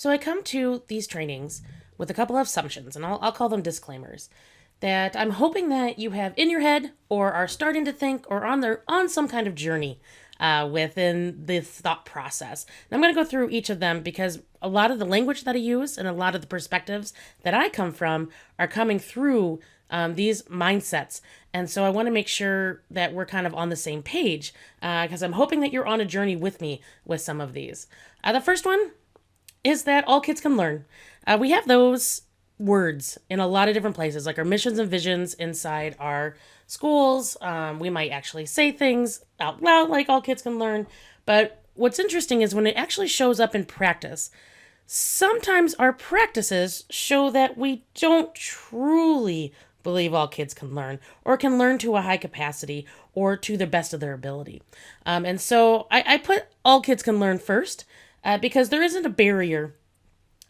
So I come to these trainings with a couple of assumptions, and I'll call them disclaimers, that I'm hoping that you have in your head or are starting to think or on some kind of journey within this thought process. And I'm going to go through each of them because a lot of the language that I use and a lot of the perspectives that I come from are coming through these mindsets. And so I want to make sure that we're kind of on the same page because I'm hoping that you're on a journey with me with some of these. The first one is that all kids can learn. We have those words in a lot of different places, like our missions and visions inside our schools. We might actually say things out loud like all kids can learn. But what's interesting is when it actually shows up in practice, sometimes our practices show that we don't truly believe all kids can learn or can learn to a high capacity or to the best of their ability. And so I put all kids can learn first because there isn't a barrier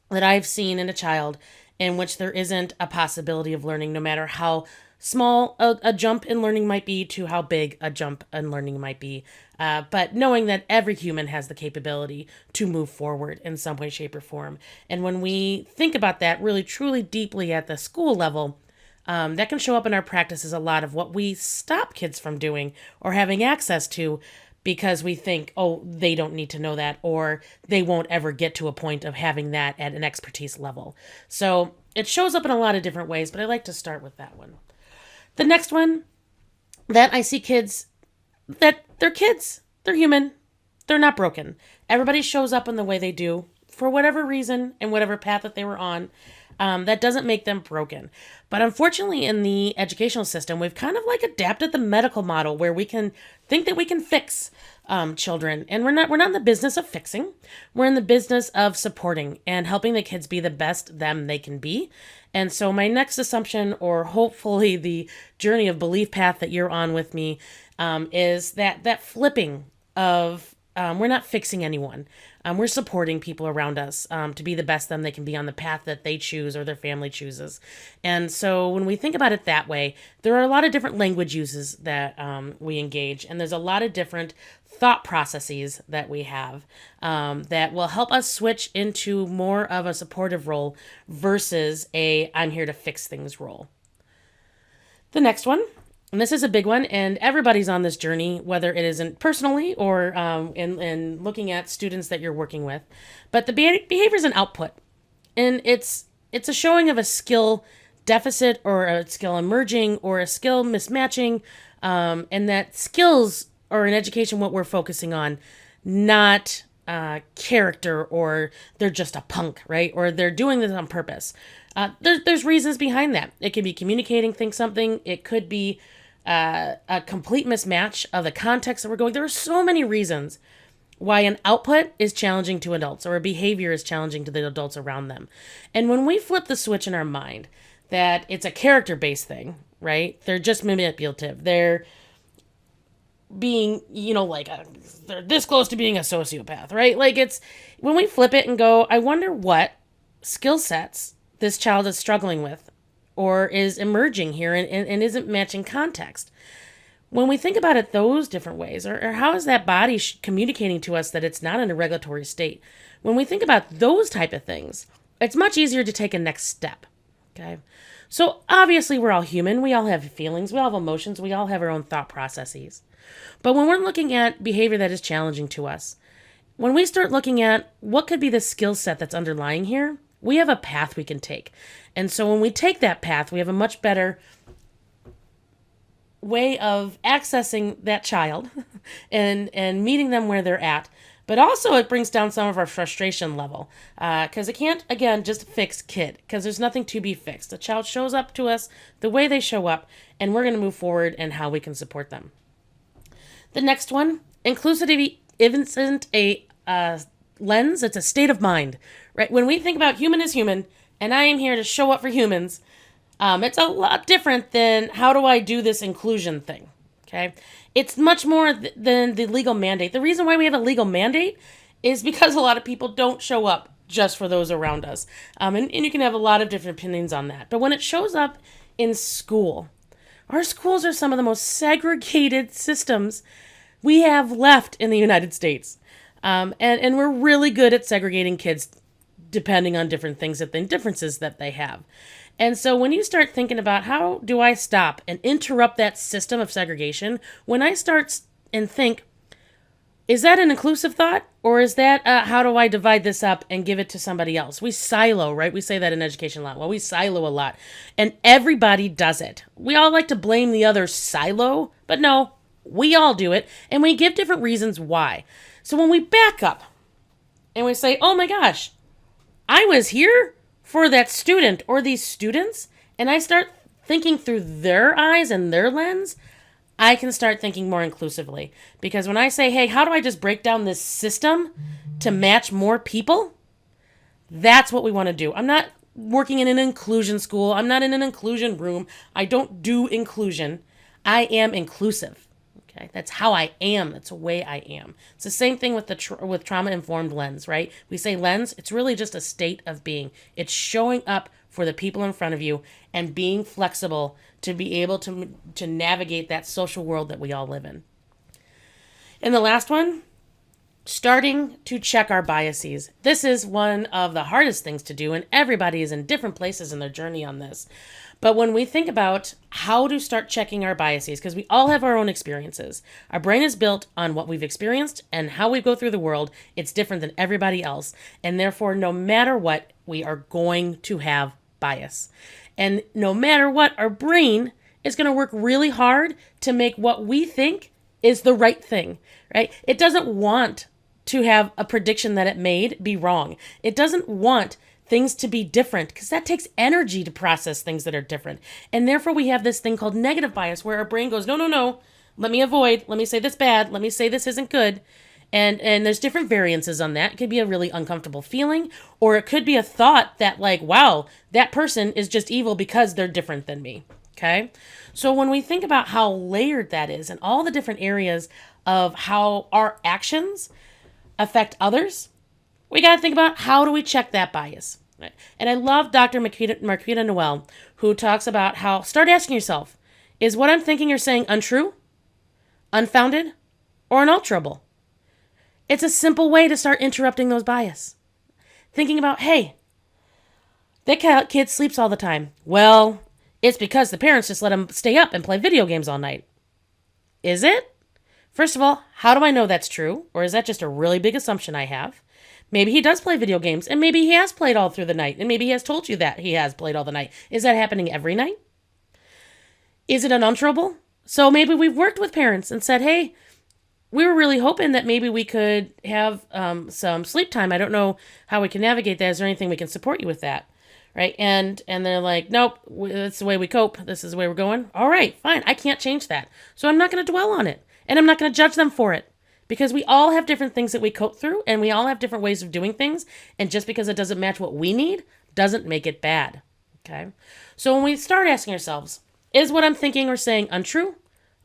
that I've seen in a child in which there isn't a possibility of learning, no matter how small a jump in learning might be to how big a jump in learning might be. But knowing that every human has the capability to move forward in some way, shape, or form. And when we think about that really, truly deeply at the school level, that can show up in our practices a lot of what we stop kids from doing or having access to because we think, oh, they don't need to know that, or they won't ever get to a point of having that at an expertise level. So it shows up in a lot of different ways, but I like to start with that one. The next one, that I see kids, that they're kids, they're human, they're not broken. Everybody shows up in the way they do for whatever reason and whatever path that they were on. That doesn't make them broken. But unfortunately, in the educational system, we've kind of like adapted the medical model where we can think that we can fix children, and we're not in the business of fixing. We're in the business of supporting and helping the kids be the best them they can be. And so my next assumption, or hopefully the journey of belief path that you're on with me, is that flipping of we're not fixing anyone. We're supporting people around us to be the best them they can be on the path that they choose or their family chooses. And so when we think about it that way, there are a lot of different language uses that we engage, and there's a lot of different thought processes that we have that will help us switch into more of a supportive role versus a I'm here to fix things role. The next one, and this is a big one, and everybody's on this journey, whether it isn't personally or in looking at students that you're working with. But the behavior is an output, and it's a showing of a skill deficit or a skill emerging or a skill mismatching, and that skills are in education what we're focusing on, not character, or they're just a punk, right? Or they're doing this on purpose. There's reasons behind that. It could be communicating, think something. It could be a complete mismatch of the context that we're going. There are so many reasons why an output is challenging to adults or a behavior is challenging to the adults around them. And when we flip the switch in our mind that it's a character-based thing, right? They're just manipulative. They're being, they're this close to being a sociopath, right? Like it's when we flip it and go, I wonder what skill sets this child is struggling with or is emerging here and isn't matching context. When we think about it those different ways, or how is that body communicating to us that it's not in a regulatory state? When we think about those type of things, it's much easier to take a next step, okay? So obviously we're all human. We all have feelings. We all have emotions. We all have our own thought processes. But when we're looking at behavior that is challenging to us, when we start looking at what could be the skill set that's underlying here, we have a path we can take. And so when we take that path, we have a much better way of accessing that child and meeting them where they're at. But also it brings down some of our frustration level because it can't, again, just fix kid because there's nothing to be fixed. The child shows up to us the way they show up, and we're going to move forward and how we can support them. The next one, inclusivity isn't a lens, it's a state of mind, right? When we think about human is human, and I am here to show up for humans, it's a lot different than how do I do this inclusion thing, okay? It's much more than the legal mandate. The reason why we have a legal mandate is because a lot of people don't show up just for those around us. And you can have a lot of different opinions on that. But when it shows up in school, our schools are some of the most segregated systems we have left in the United States. And we're really good at segregating kids depending on different things that the differences that they have. And so when you start thinking about how do I stop and interrupt that system of segregation, when I start and think, is that an inclusive thought? Or is that how do I divide this up and give it to somebody else? We silo, right? We say that in education a lot. Well, we silo a lot. And everybody does it. We all like to blame the other silo, but no, we all do it. And we give different reasons why. So when we back up and we say, oh my gosh, I was here for that student or these students, and I start thinking through their eyes and their lens, I can start thinking more inclusively. Because when I say, hey, how do I just break down this system to match more people? That's what we want to do. I'm not working in an inclusion school. I'm not in an inclusion room. I don't do inclusion. I am inclusive. Okay, that's how I am. That's the way I am. It's the same thing with the with trauma-informed lens, right? We say lens. It's really just a state of being. It's showing up for the people in front of you and being flexible to be able to navigate that social world that we all live in. And the last one, starting to check our biases. This is one of the hardest things to do, and everybody is in different places in their journey on this. But when we think about how to start checking our biases, because we all have our own experiences, our brain is built on what we've experienced and how we go through the world. It's different than everybody else. And therefore, no matter what, we are going to have bias. And no matter what, our brain is going to work really hard to make what we think is the right thing, right? It doesn't want to have a prediction that it made be wrong. It doesn't want things to be different because that takes energy to process things that are different. And therefore we have this thing called negative bias where our brain goes, no, let me avoid, let me say this bad, let me say this isn't good. And there's different variances on that. It could be a really uncomfortable feeling, or it could be a thought that like, wow, that person is just evil because they're different than me. Okay. So when we think about how layered that is and all the different areas of how our actions affect others, we got to think about how do we check that bias. Right? And I love Dr. Marquita Noel, who talks about how start asking yourself, is what I'm thinking or saying untrue, unfounded, or unalterable? It's a simple way to start interrupting those bias. Thinking about, hey, that kid sleeps all the time. Well, it's because the parents just let him stay up and play video games all night. Is it? First of all, how do I know that's true? Or is that just a really big assumption I have? Maybe he does play video games, and maybe he has played all through the night, and maybe he has told you that he has played all the night. Is that happening every night? Is it unanswerable? So maybe we've worked with parents and said, hey, we were really hoping that maybe we could have some sleep time. I don't know how we can navigate that. Is there anything we can support you with that? Right? And they're like, nope, that's the way we cope. This is the way we're going. All right, fine. I can't change that. So I'm not going to dwell on it. And I'm not going to judge them for it. Because we all have different things that we cope through, and we all have different ways of doing things. And just because it doesn't match what we need doesn't make it bad. Okay? So when we start asking ourselves, is what I'm thinking or saying untrue,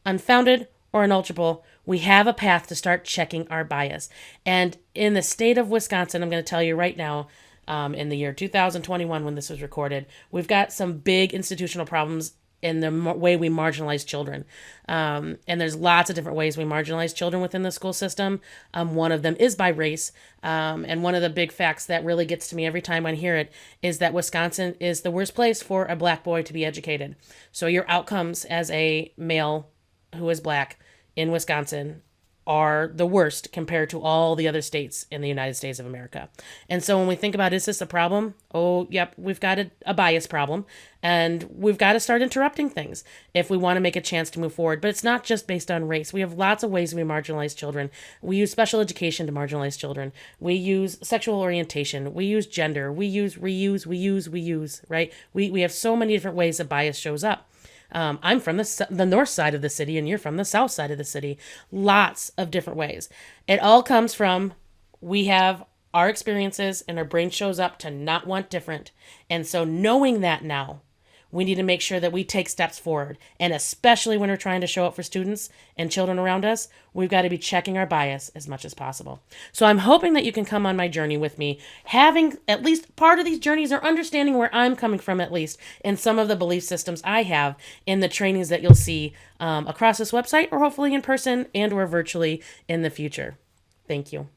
unfounded, or unalterable? We have a path to start checking our bias. And in the state of Wisconsin, I'm going to tell you right now, in the year 2021, when this was recorded, we've got some big institutional problems in the way we marginalize children. And there's lots of different ways we marginalize children within the school system. One of them is by race. And one of the big facts that really gets to me every time I hear it is that Wisconsin is the worst place for a black boy to be educated. So your outcomes as a male who is black in Wisconsin are the worst compared to all the other states in the United States of America. And so when we think about, is this a problem? Oh, yep, we've got a bias problem, and we've got to start interrupting things if we want to make a chance to move forward. But it's not just based on race. We have lots of ways we marginalize children. We use special education to marginalize children. We use sexual orientation. We use gender. We use reuse, right? We have so many different ways that bias shows up. I'm from the north side of the city and you're from the south side of the city. Lots of different ways. It all comes from we have our experiences and our brain shows up to not want different. And so knowing that now, we need to make sure that we take steps forward. And especially when we're trying to show up for students and children around us, we've got to be checking our bias as much as possible. So I'm hoping that you can come on my journey with me, having at least part of these journeys or understanding where I'm coming from, at least in some of the belief systems I have in the trainings that you'll see across this website, or hopefully in person and or virtually in the future. Thank you.